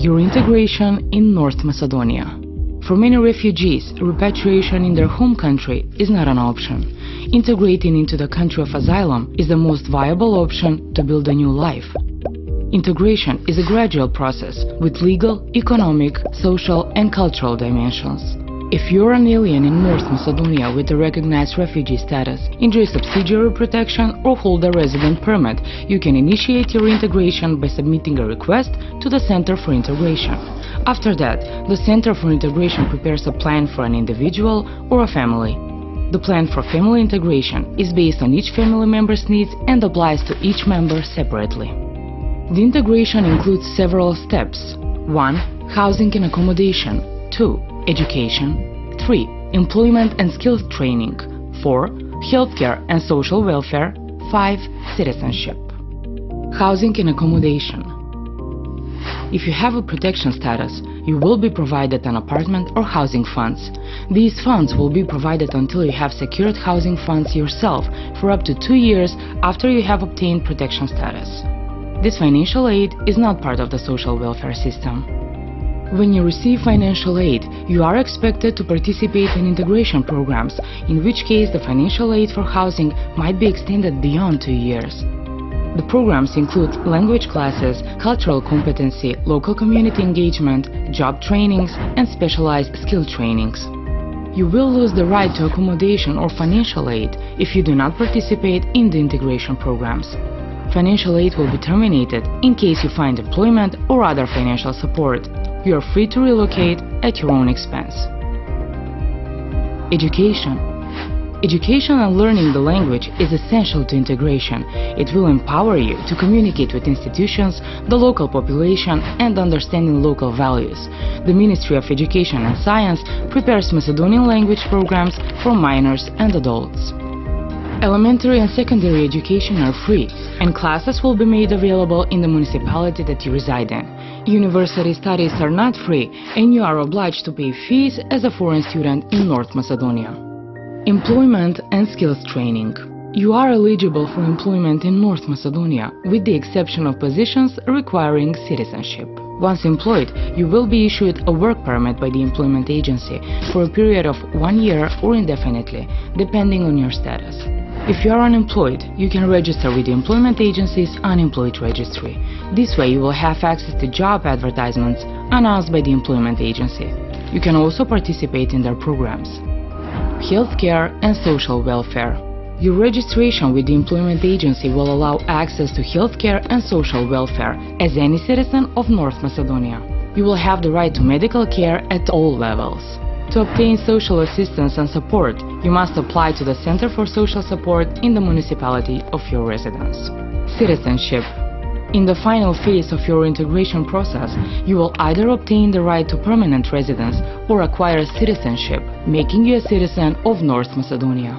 your integration in North Macedonia. For many refugees, repatriation in their home country is not an option. Integrating into the country of asylum is the most viable option to build a new life. Integration is a gradual process with legal, economic, social and cultural dimensions. If you're an alien in North Macedonia with a recognized refugee status, enjoy subsidiary protection or hold a resident permit, you can initiate your integration by submitting a request to the Center for Integration. After that, the Center for Integration prepares a plan for an individual or a family. The plan for family integration is based on each family member's needs and applies to each member separately. The integration includes several steps. 1. Housing and accommodation. 2. Education. 3. Employment and skills training. 4. Healthcare and social welfare. 5. Citizenship. Housing and accommodation. If you have a protection status, you will be provided an apartment or housing funds. These funds will be provided until you have secured housing funds yourself for up to 2 years after you have obtained protection status. This financial aid is not part of the social welfare system. When you receive financial aid, you are expected to participate in integration programs, in which case the financial aid for housing might be extended beyond 2 years. The programs include language classes, cultural competency, local community engagement, job trainings, and specialized skill trainings. You will lose the right to accommodation or financial aid if you do not participate in the integration programs. Financial aid will be terminated in case you find employment or other financial support. You are free to relocate at your own expense. Education. Education and learning the language is essential to integration. It will empower you to communicate with institutions, the local population, and understanding local values. The Ministry of Education and Science prepares Macedonian language programs for minors and adults. Elementary and secondary education are free, and classes will be made available in the municipality that you reside in. University studies are not free, and you are obliged to pay fees as a foreign student in North Macedonia. Employment and skills training. You are eligible for employment in North Macedonia, with the exception of positions requiring citizenship. Once employed, you will be issued a work permit by the employment agency for a period of 1 year or indefinitely, depending on your status. If you are unemployed, you can register with the employment agency's unemployed registry. This way you will have access to job advertisements announced by the employment agency. You can also participate in their programs. Healthcare and social welfare. Your registration with the employment agency will allow access to healthcare and social welfare as any citizen of North Macedonia. You will have the right to medical care at all levels. To obtain social assistance and support, you must apply to the Center for Social Support in the municipality of your residence. Citizenship. In the final phase of your integration process, you will either obtain the right to permanent residence or acquire citizenship, making you a citizen of North Macedonia.